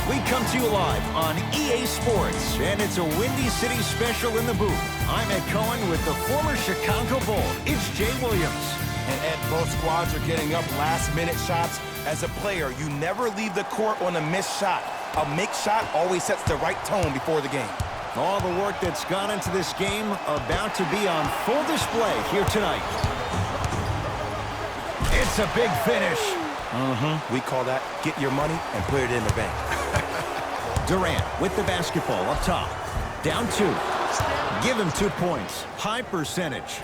We come to you live on EA Sports, and it's a Windy City special in the booth. I'm Ed Cohen with the former Chicago Bull. It's Jay Williams. And Ed, both squads are getting up last-minute shots. As a player, you never leave the court on a missed shot. A mixed shot always sets the right tone before the game. All the work that's gone into this game about to be on full display here tonight. It's a big finish. We call that get your money and put it in the bank. Durant with the basketball up top. Down 2. Give him 2 points. High percentage.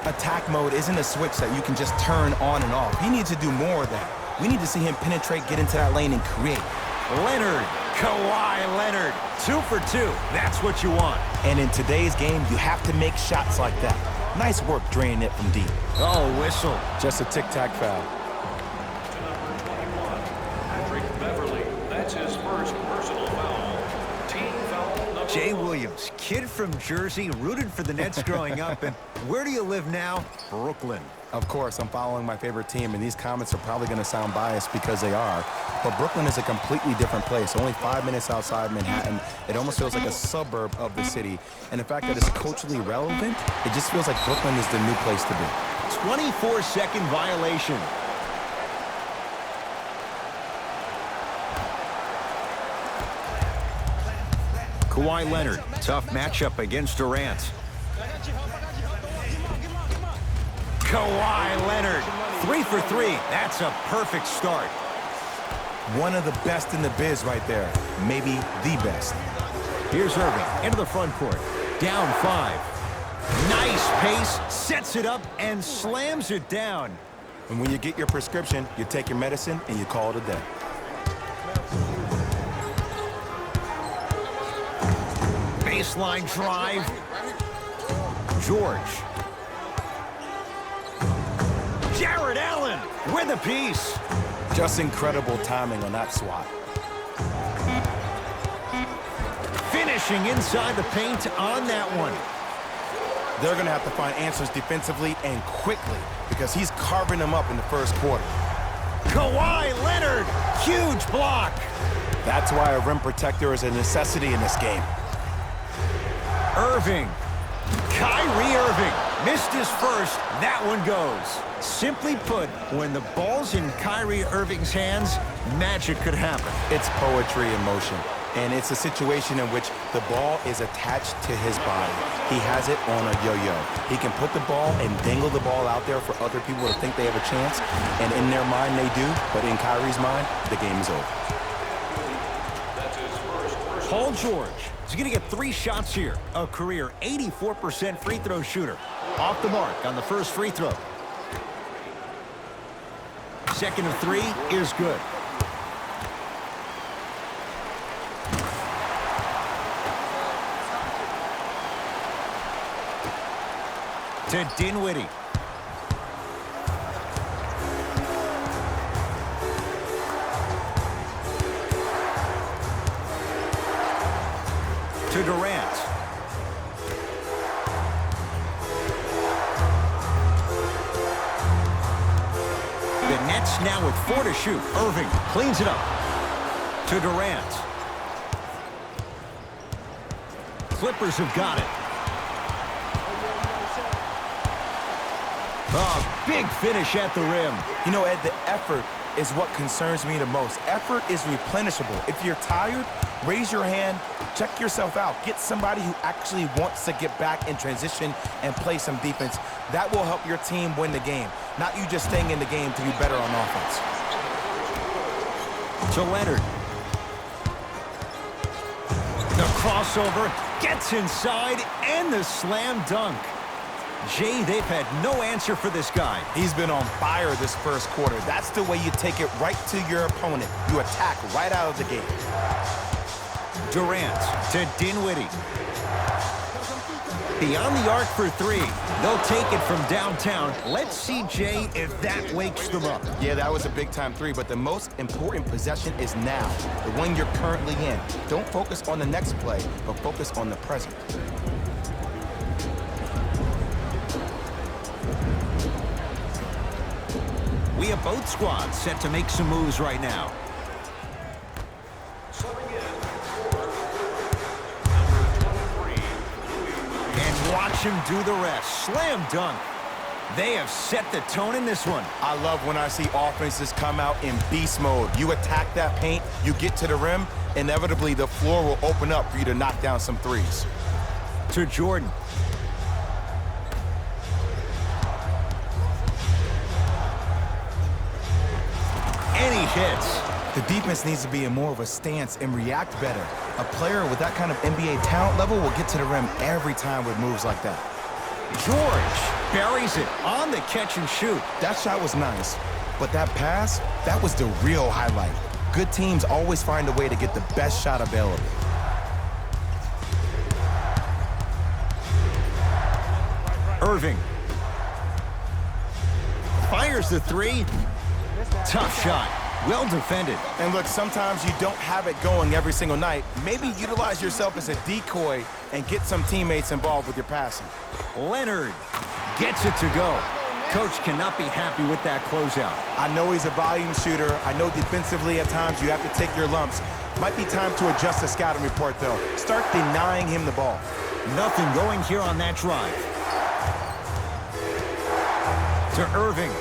Attack mode isn't a switch that you can just turn on and off. He needs to do more of that. We need to see him penetrate, get into that lane, and create. Leonard. Kawhi Leonard. 2 for 2. That's what you want. And in today's game, you have to make shots like that. Nice work draining it from deep. Oh, whistle. Just a tic-tac foul. Jay Williams, kid from Jersey, rooted for the Nets growing up. And where do you live now? Brooklyn. Of course, I'm following my favorite team, and these comments are probably going to sound biased because they are. But Brooklyn is a completely different place. Only 5 minutes outside Manhattan. It almost feels like a suburb of the city. And the fact that it's culturally relevant, it just feels like Brooklyn is the new place to be. 24-second violation. Kawhi Leonard, tough matchup against Durant. Kawhi Leonard, 3 for 3. That's a perfect start. One of the best in the biz right there. Maybe the best. Here's Irving into the front court. Down 5. Nice pace, sets it up, and slams it down. And when you get your prescription, you take your medicine, and you call it a day. Baseline drive. George. Jared Allen with a piece. Just incredible timing on that swat. Finishing inside the paint on that one. They're going to have to find answers defensively and quickly because he's carving them up in the first quarter. Kawhi Leonard, huge block. That's why a rim protector is a necessity in this game. Irving. Kyrie Irving missed his first. That one goes. Simply put, when the ball's in Kyrie Irving's hands, magic could happen. It's poetry in motion, and it's a situation in which the ball is attached to his body. He has it on a yo-yo. He can put the ball and dangle the ball out there for other people to think they have a chance, and in their mind they do, but in Kyrie's mind, the game is over. Paul George is going to get 3 shots here. A career 84% free throw shooter. Off the mark on the first free throw. Second of 3 is good. To Dinwiddie. To Durant. The Nets now with 4 to shoot. Irving cleans it up. To Durant. Clippers have got it. Oh, big finish at the rim. You know, Ed, the effort is what concerns me the most. Effort is replenishable. If you're tired, raise your hand, check yourself out. Get somebody who actually wants to get back in transition and play some defense. That will help your team win the game, not you just staying in the game to be better on offense. To Leonard. The crossover gets inside and the slam dunk. Jay, they've had no answer for this guy. He's been on fire this first quarter. That's the way you take it right to your opponent. You attack right out of the gate. Durant to Dinwiddie. Beyond the arc for 3. They'll take it from downtown. Let's see, Jay, if that wakes them up. Yeah, that was a big-time 3, but the most important possession is now, the one you're currently in. Don't focus on the next play, but focus on the present. We have both squads set to make some moves right now. him do the rest. Slam dunk. They have set the tone in this one. I love when I see offenses come out in beast mode. You attack that paint, you get to the rim, inevitably the floor will open up for you to knock down some threes. To Jordan. And he hits. The defense needs to be in more of a stance and react better. A player with that kind of NBA talent level will get to the rim every time with moves like that. George buries it on the catch and shoot. That shot was nice, but that pass, that was the real highlight. Good teams always find a way to get the best shot available. Irving. Fires the three. Tough shot. Well defended. And look, sometimes you don't have it going every single night. Maybe utilize yourself as a decoy and get some teammates involved with your passing. Leonard gets it to go. Coach cannot be happy with that closeout. I know he's a volume shooter. I know defensively at times you have to take your lumps. Might be time to adjust the scouting report, though. Start denying him the ball. Nothing going here on that drive. To Irving.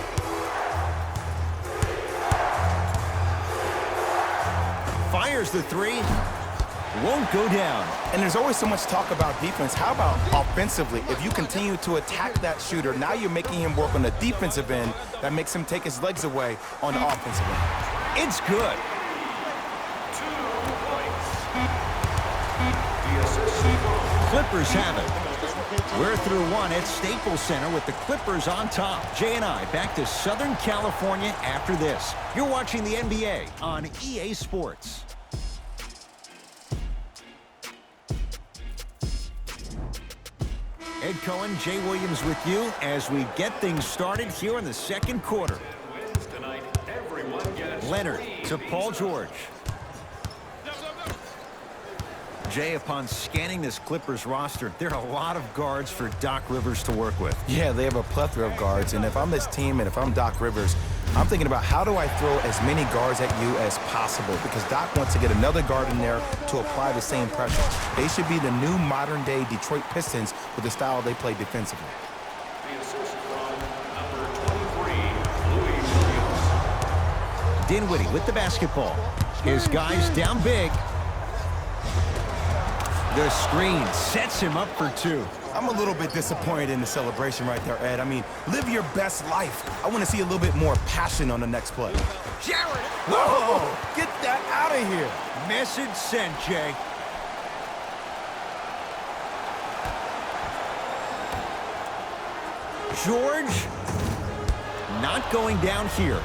Fires the three. Won't go down. And there's always so much talk about defense. How about offensively? If you continue to attack that shooter, now you're making him work on the defensive end. That makes him take his legs away on the offensive end. It's good. Clippers have it. We're through one at Staples Center with the Clippers on top. Jay and I back to Southern California after this. You're watching the NBA on EA Sports. Ed Cohen, Jay Williams with you as we get things started here in the second quarter. Leonard to Paul George. Jay, upon scanning this Clippers roster, there are a lot of guards for Doc Rivers to work with. Yeah, they have a plethora of guards, and if I'm this team and if I'm Doc Rivers, I'm thinking about how do I throw as many guards at you as possible, because Doc wants to get another guard in there to apply the same pressure. They should be the new modern-day Detroit Pistons with the style they play defensively. Dinwiddie with the basketball. His guys down big. The screen sets him up for two. I'm a little bit disappointed in the celebration right there, Ed. I mean, live your best life. I want to see a little bit more passion on the next play. Jared! Whoa! Get that out of here. Message sent, Jay. George not going down here.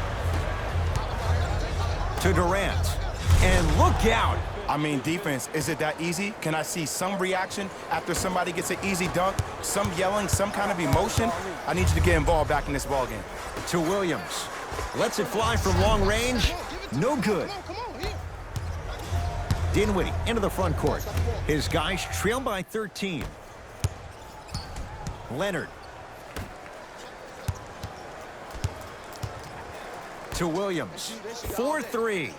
To Durant. And look out. I mean, defense, is it that easy? Can I see some reaction after somebody gets an easy dunk? Some yelling, some kind of emotion? I need you to get involved back in this ballgame. To Williams. Lets it fly from long range. No good. Dinwiddie into the front court. His guys trail by 13. Leonard. To Williams. 4-3.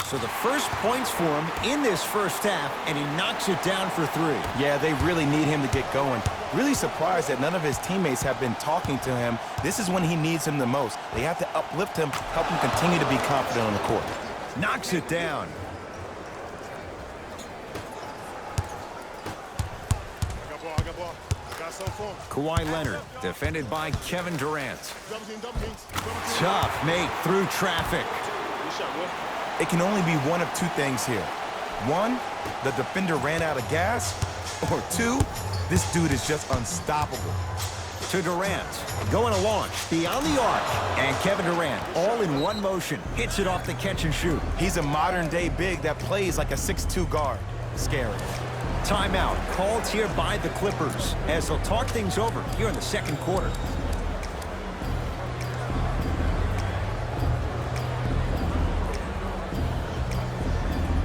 So the first points for him in this first half, and he knocks it down for three. Yeah, they really need him to get going. Really surprised that none of his teammates have been talking to him. This is when he needs him the most. They have to uplift him, help him continue to be confident on the court. Knocks it down. Kawhi Leonard, defended by Kevin Durant. Tough make through traffic. It can only be one of two things here. One, the defender ran out of gas. Or two, this dude is just unstoppable. To Durant, going to launch beyond the arc. And Kevin Durant, all in one motion, hits it off the catch and shoot. He's a modern-day big that plays like a 6'2" guard. Scary. Timeout called here by the Clippers as they'll talk things over here in the second quarter.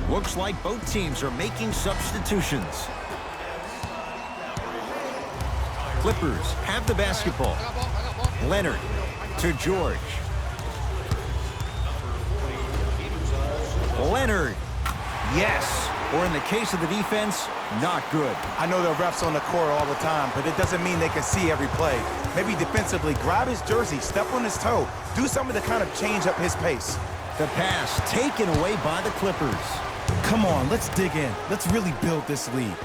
Looks like both teams are making substitutions. Clippers have the basketball. Leonard to George. Leonard. Yes. or in the case of the defense, not good. I know there are refs on the court all the time, but it doesn't mean they can see every play. Maybe defensively, grab his jersey, step on his toe, do something to kind of change up his pace. The pass taken away by the Clippers. Come on, let's dig in. Let's really build this lead.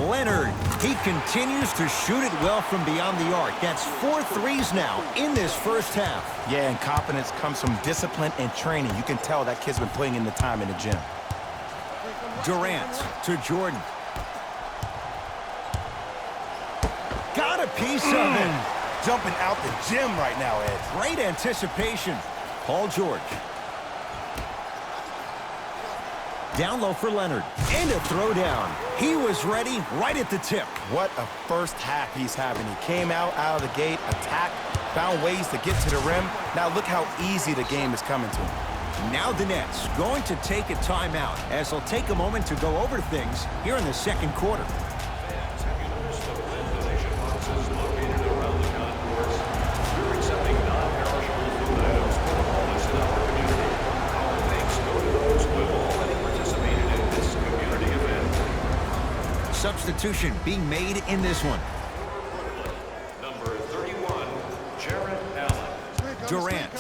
Leonard, he continues to shoot it well from beyond the arc. That's 4 threes now in this first half. Yeah, and confidence comes from discipline and training. You can tell that kid's been putting in the time in the gym. Durant to Jordan. Got a piece of it. Jumping out the gym right now, Ed. Great anticipation. Paul George. Down low for Leonard. And a throwdown. He was ready right at the tip. What a first half he's having. He came out of the gate, attacked, found ways to get to the rim. Now look how easy the game is coming to him. Now the Nets going to take a timeout as they'll take a moment to go over things here in the second quarter. Substitution being made in this one. Number 31, Jarrett Allen. Durant.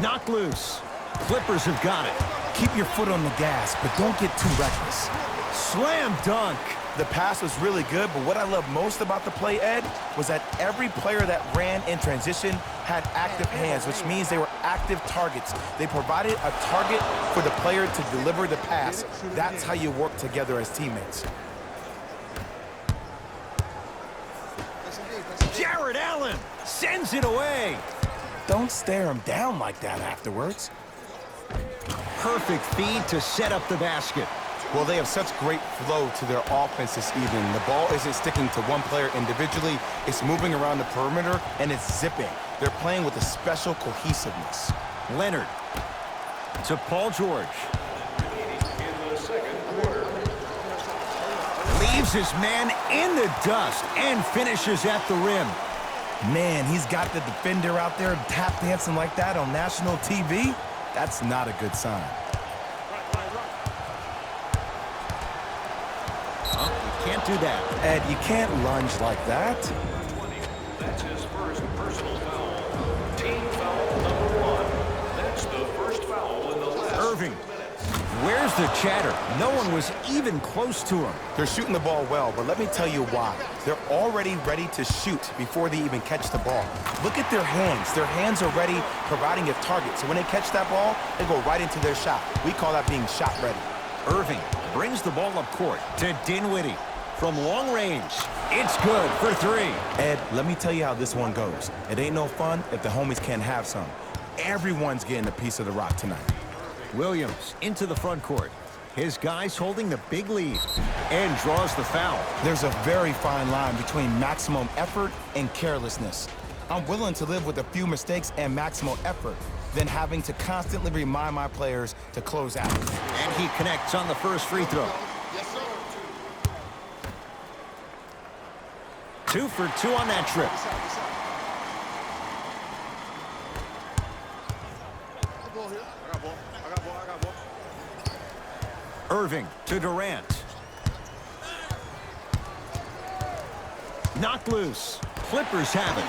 Knocked loose. Clippers have got it. Keep your foot on the gas, but don't get too reckless. Slam dunk. The pass was really good, but what I love most about the play, Ed, was that every player that ran in transition had active hands, which means they were active targets. They provided a target for the player to deliver the pass. That's how you work together as teammates. Jarrett Allen sends it away. Don't stare him down like that afterwards. Perfect feed to set up the basket. Well, they have such great flow to their offense this evening. The ball isn't sticking to one player individually. It's moving around the perimeter, and it's zipping. They're playing with a special cohesiveness. Leonard to Paul George. In the second quarter. Leaves his man in the dust and finishes at the rim. Man, he's got the defender out there tap dancing like that on national TV. That's not a good sign. Can't do that. Ed, you can't lunge like that. 20. That's his first personal foul. Team foul number 1. That's the first foul in the last Irving. 2 minutes. Where's the chatter? No one was even close to him. They're shooting the ball well, but let me tell you why. They're already ready to shoot before they even catch the ball. Look at their hands. Their hands are ready, providing a target. So when they catch that ball, they go right into their shot. We call that being shot ready. Irving brings the ball up court to Dinwiddie. From long range, it's good for 3. Ed, let me tell you how this one goes. It ain't no fun if the homies can't have some. Everyone's getting a piece of the rock tonight. Williams into the front court. His guys holding the big lead and draws the foul. There's a very fine line between maximum effort and carelessness. I'm willing to live with a few mistakes and maximum effort than having to constantly remind my players to close out. And he connects on the first free throw. 2 for 2 on that trip. Irving to Durant. Knocked loose. Clippers have it.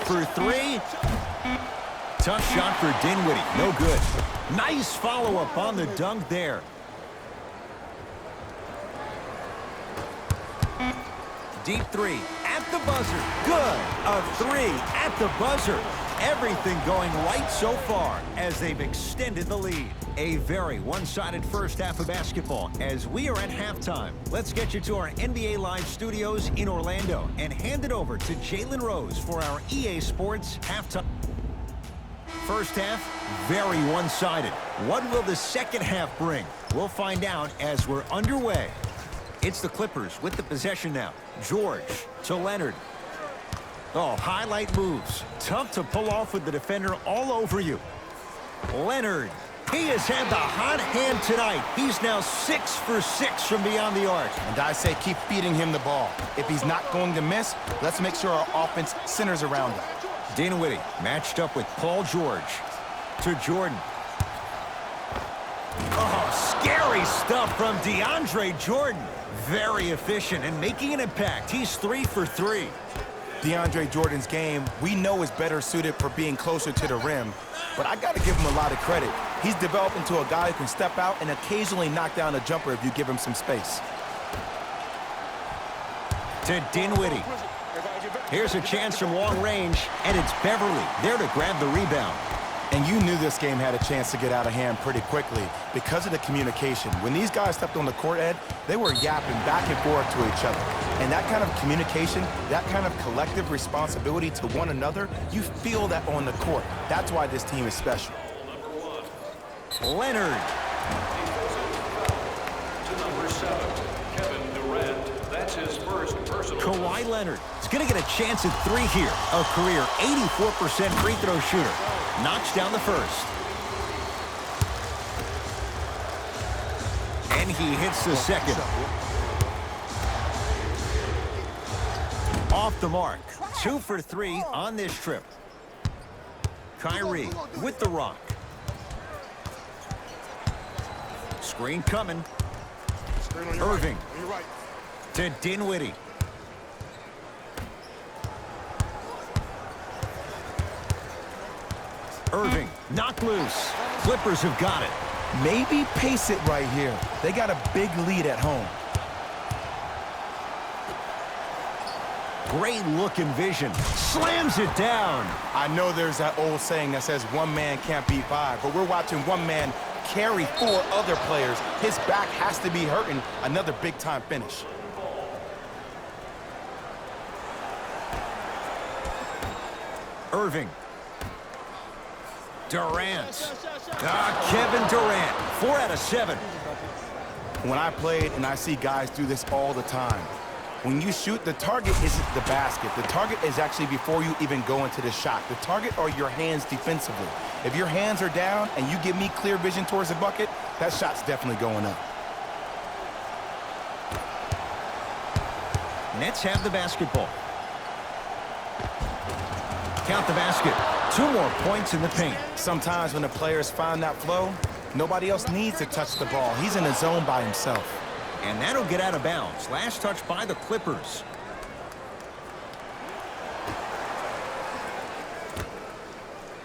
For 3. Tough shot for Dinwiddie. No good. Nice follow-up on the dunk there. Deep 3 at the buzzer. Good. A 3 at the buzzer. Everything going right so far as they've extended the lead. A very one-sided first half of basketball as we are at halftime. Let's get you to our NBA Live studios in Orlando and hand it over to Jalen Rose for our EA Sports halftime. First half, very one-sided. What will the second half bring? We'll find out as we're underway. It's the Clippers with the possession now. George to Leonard. Oh, highlight moves. Tough to pull off with the defender all over you. Leonard He has had the hot hand tonight. He's now 6 for 6 from beyond the arc. And I say keep feeding him the ball. If he's not going to miss, let's make sure our offense centers around him. Dinwiddie matched up with Paul George. To Jordan. Oh, scary stuff from DeAndre Jordan. Very efficient and making an impact. He's 3 for 3. DeAndre Jordan's game, we know, is better suited for being closer to the rim, but I got to give him a lot of credit. He's developed into a guy who can step out and occasionally knock down a jumper if you give him some space. To Dinwiddie. Here's a chance from long range, and it's Beverly there to grab the rebound. And you knew this game had a chance to get out of hand pretty quickly because of the communication. When these guys stepped on the court, Ed, they were yapping back and forth to each other. And that kind of communication, that kind of collective responsibility to one another, you feel that on the court. That's why this team is special. Leonard. To number 7, Kevin Durant. That's his first personal. Kawhi Leonard is going to get a chance at 3 here. A career 84% free throw shooter. Knocks down the first. And he hits the second. Off the mark. 2 for 3 on this trip. Kyrie with the rock. Screen coming. Irving. To Dinwiddie. Irving, knocked loose. Clippers have got it. Maybe pace it right here. They got a big lead at home. Great look and vision. Slams it down. I know there's that old saying that says one man can't beat 5, but we're watching one man carry 4 other players. His back has to be hurting. Another big-time finish. Irving. Durant. Kevin Durant. 4 out of 7. When I played, and I see guys do this all the time, when you shoot, the target isn't the basket. The target is actually before you even go into the shot. The target are your hands defensively. If your hands are down and you give me clear vision towards the bucket, that shot's definitely going up. Nets have the basketball. Count the basket. 2 more points in the paint. Sometimes when the players find that flow, nobody else needs to touch the ball. He's in a zone by himself. And that'll get out of bounds. Last touch by the Clippers.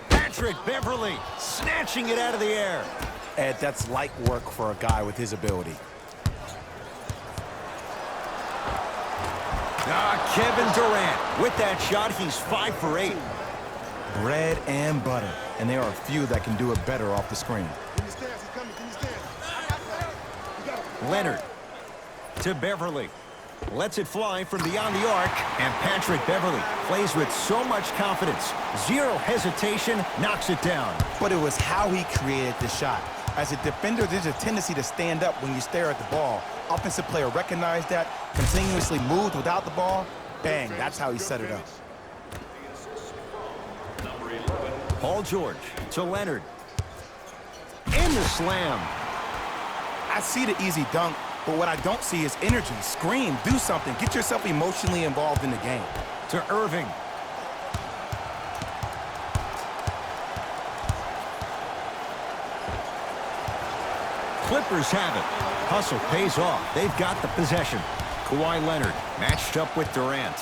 Patrick Beverly snatching it out of the air. Ed, that's light work for a guy with his ability. Kevin Durant. With that shot, he's 5 for 8. Bread and butter. And there are a few that can do it better off the screen. Leonard. To Beverly. Lets it fly from beyond the arc. And Patrick Beverly plays with so much confidence. 0 hesitation, knocks it down. But it was how he created the shot. As a defender, there's a tendency to stand up when you stare at the ball. Offensive player recognized that, continuously moved without the ball. Bang, that's how he set it up. Paul George to Leonard. And the slam. I see the easy dunk, but what I don't see is energy. Scream, do something. Get yourself emotionally involved in the game. To Irving. Clippers have it. Hustle pays off. They've got the possession. Kawhi Leonard matched up with Durant.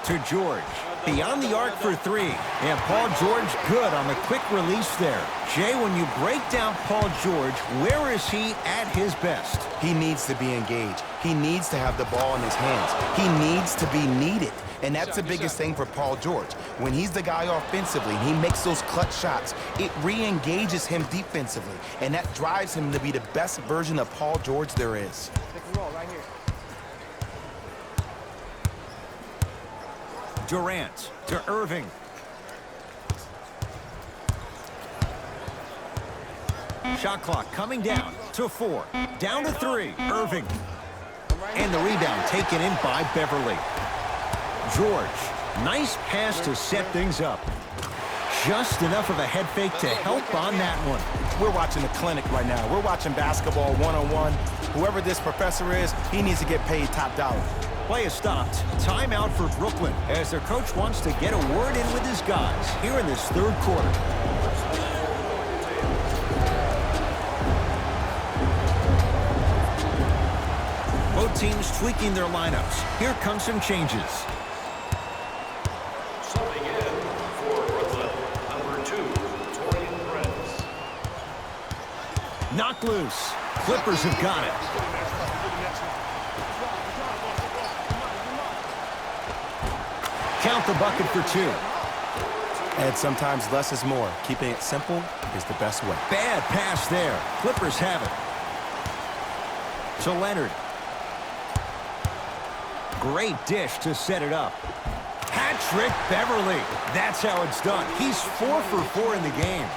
To George. Beyond the arc for 3. And Paul George good on the quick release there. Jay, when you break down Paul George, where is he at his best? He needs to be engaged. He needs to have the ball in his hands. He needs to be needed. And that's the biggest thing for Paul George. When he's the guy offensively and he makes those clutch shots, it re-engages him defensively. And that drives him to be the best version of Paul George there is. Durant to Irving. Shot clock coming down to 4. Down to 3. Irving. And the rebound taken in by Beverly. George. Nice pass to set things up. just enough of a head fake to help on that one. We're watching a clinic right now. We're watching basketball one-on-one. Whoever this professor is, he needs to get paid top dollar. Play is stopped. Timeout for Brooklyn as their coach wants to get a word in with his guys here in this third quarter. Both teams tweaking their lineups. Here come some changes. Subbing in for Brooklyn, number 2, Torian Prince. Knocked loose. Clippers have got it. Count the bucket for 2. And sometimes less is more. Keeping it simple is the best way. Bad pass there. Clippers have it. To Leonard. Great dish to set it up. Hat-trick Beverly. That's how it's done. He's 4 for 4 in the game.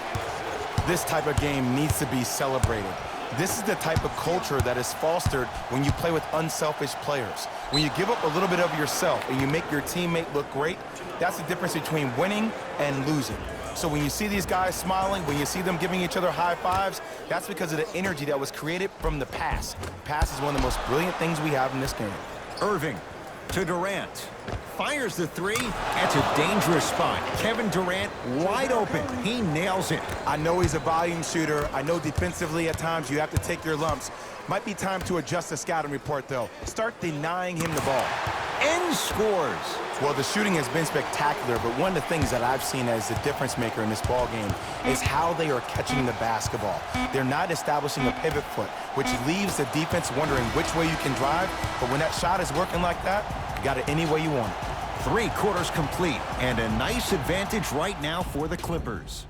This type of game needs to be celebrated. This is the type of culture that is fostered when you play with unselfish players. When you give up a little bit of yourself and you make your teammate look great, that's the difference between winning and losing. So when you see these guys smiling, when you see them giving each other high fives, that's because of the energy that was created from the pass. Pass is one of the most brilliant things we have in this game. Irving to Durant. Fires the 3. That's a dangerous spot. Kevin Durant wide open. He nails it. I know he's a volume shooter. I know defensively at times you have to take your lumps. Might be time to adjust the scouting report, though. Start denying him the ball. And scores. Well, the shooting has been spectacular, but one of the things that I've seen as the difference maker in this ball game is how they are catching the basketball. They're not establishing a pivot foot, which leaves the defense wondering which way you can drive. But when that shot is working like that, you got it any way you want it. 3 quarters complete, and a nice advantage right now for the Clippers.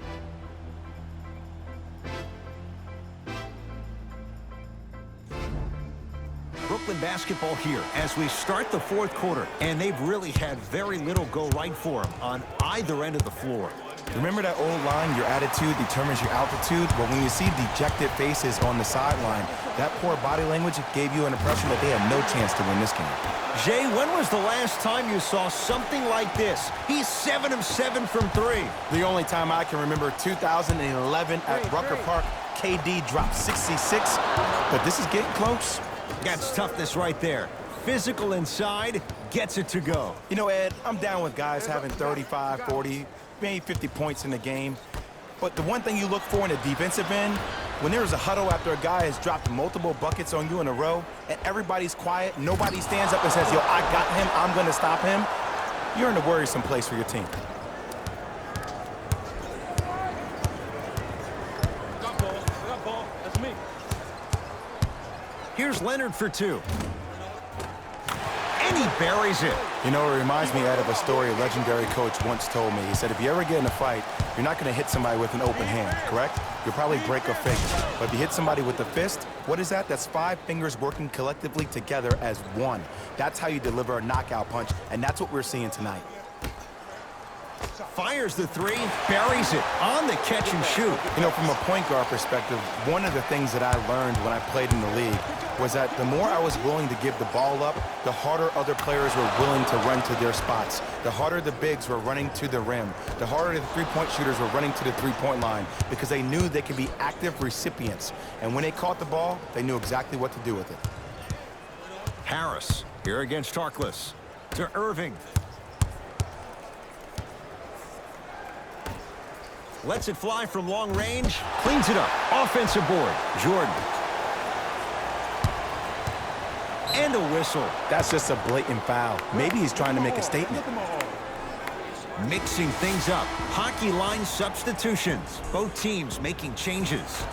Brooklyn basketball here as we start the fourth quarter, and they've really had very little go right for them on either end of the floor. Remember that old line, your attitude determines your altitude? Well, when you see dejected faces on the sideline, that poor body language gave you an impression that they had no chance to win this game. Jay, when was the last time you saw something like this? He's 7 of 7 from 3. The only time I can remember, 2011 at Rucker Park, KD dropped 66, but this is getting close. That's toughness right there. Physical inside, gets it to go. You know, Ed, I'm down with guys having 35, 40, maybe 50 points in the game. But the one thing you look for in a defensive end, when there's a huddle after a guy has dropped multiple buckets on you in a row, and everybody's quiet, nobody stands up and says, yo, I got him, I'm going to stop him, you're in a worrisome place for your team. Got ball. That's me. Here's Leonard for 2. And he buries it. You know, it reminds me, Ed, of a story a legendary coach once told me. He said, if you ever get in a fight, you're not going to hit somebody with an open hand, correct? You'll probably break a finger. But if you hit somebody with a fist, what is that? That's 5 fingers working collectively together as one. That's how you deliver a knockout punch, and that's what we're seeing tonight. Fires the 3, buries it on the catch and shoot. You know, from a point guard perspective, one of the things that I learned when I played in the league was that the more I was willing to give the ball up, the harder other players were willing to run to their spots. The harder the bigs were running to the rim. The harder the three-point shooters were running to the three-point line because they knew they could be active recipients. And when they caught the ball, they knew exactly what to do with it. Harris here against Harkless. To Irving. Lets it fly from long range. Cleans it up. Offensive board. Jordan. And a whistle. That's just a blatant foul. Maybe he's trying to make a statement. Mixing things up. Hockey line substitutions. Both teams making changes.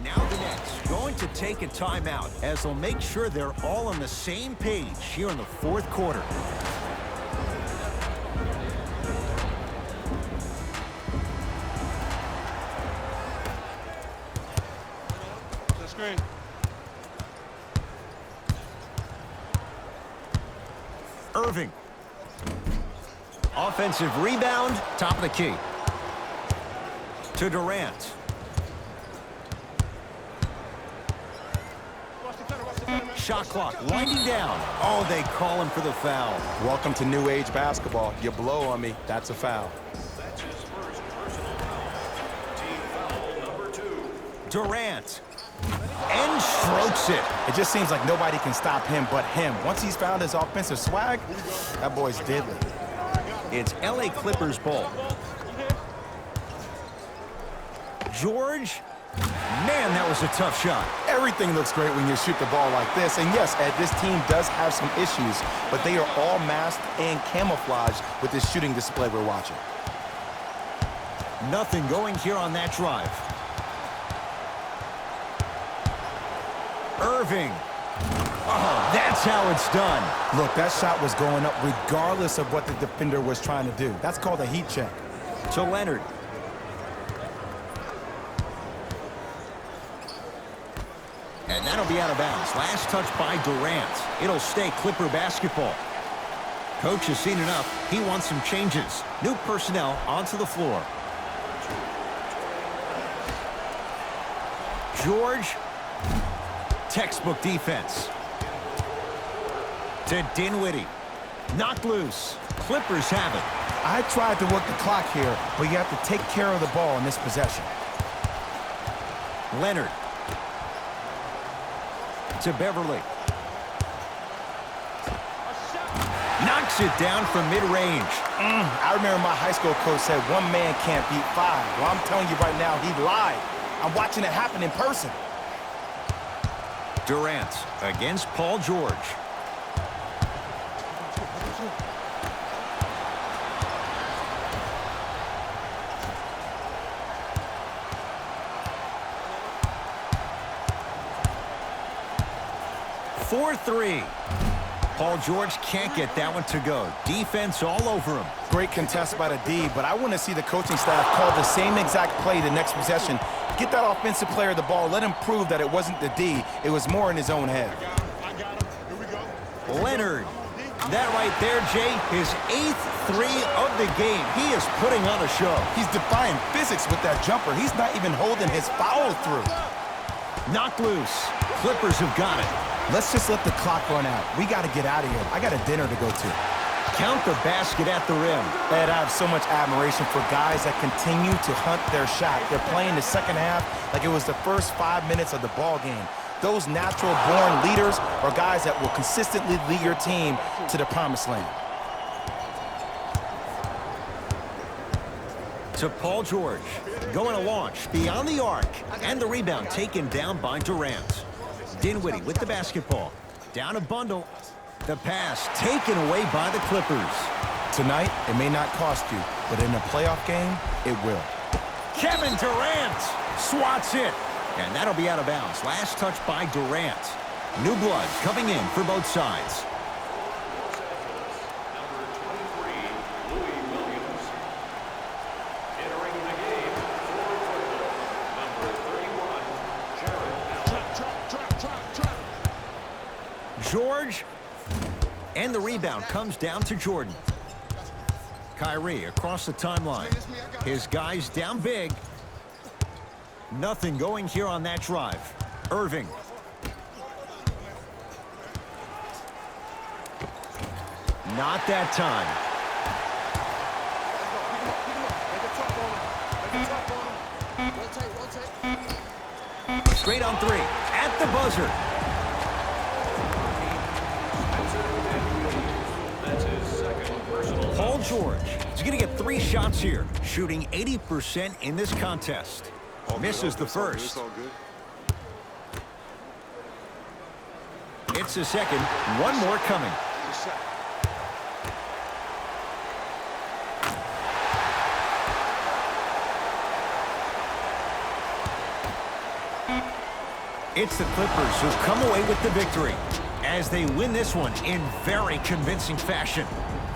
Now the Nets going to take a timeout as they'll make sure they're all on the same page here in the fourth quarter. Screen. Irving. Offensive rebound, top of the key. To Durant. Shot clock winding down. Oh, they call him for the foul. Welcome to new age basketball. You blow on me, that's a foul. That's his first personal foul. Team foul number 2. Durant. And strokes it. It just seems like nobody can stop him but him. Once he's found his offensive swag, that boy's deadly. It's LA Clippers ball. George. Man, that was a tough shot. Everything looks great when you shoot the ball like this. And yes, Ed, this team does have some issues, but they are all masked and camouflaged with this shooting display we're watching. Nothing going here on that drive. Irving. Oh, that's how it's done. Look, that shot was going up regardless of what the defender was trying to do. That's called a heat check. To Leonard. And that'll be out of bounds. Last touch by Durant. It'll stay Clipper basketball. Coach has seen enough. He wants some changes. New personnel onto the floor. George. Textbook defense. To Dinwiddie. Knocked loose. Clippers have it. I tried to work the clock here, but you have to take care of the ball in this possession. Leonard. To Beverly. Knocks it down from mid-range. I remember my high school coach said one man can't beat 5. Well, I'm telling you right now, he lied. I'm watching it happen in person. Durant against Paul George. For 3. Paul George can't get that one to go. Defense all over him. Great contest by the D, but I want to see the coaching staff call the same exact play the next possession. Get that offensive player the ball. Let him prove that it wasn't the D. It was more in his own head. I got him. Here we go. Leonard. That right there, Jay, his 8th 3 of the game. He is putting on a show. He's defying physics with that jumper. He's not even holding his foul through. Knocked loose. Clippers have got it. Let's just let the clock run out. We got to get out of here. I got a dinner to go to. Count the basket at the rim. Ed, I have so much admiration for guys that continue to hunt their shot. They're playing the second half like it was the first 5 minutes of the ball game. Those natural-born leaders are guys that will consistently lead your team to the promised land. To Paul George. Going to launch beyond the arc. And the rebound taken down by Durant. Dinwiddie with the basketball. Down a bundle. The pass taken away by the Clippers. Tonight, it may not cost you, but in a playoff game, it will. Kevin Durant swats it. And that'll be out of bounds. Last touch by Durant. New blood coming in for both sides. Number 23, Louis Williams. Entering the game for Brooklyn. Number 31, Jared Allen. George. And the rebound comes down to Jordan. Kyrie across the timeline. His guys down big. Nothing going here on that drive. Irving. Not that time. Straight on 3. At the buzzer. That's his second personal. Paul George is going to get 3 shots here, shooting 80% in this contest. Misses the first. It's the second. One more coming. It's the Clippers who come away with the victory as they win this one in very convincing fashion.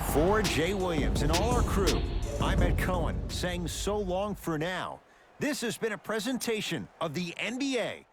For Jay Williams and all our crew, I'm Ed Cohen saying so long for now. This has been a presentation of the NBA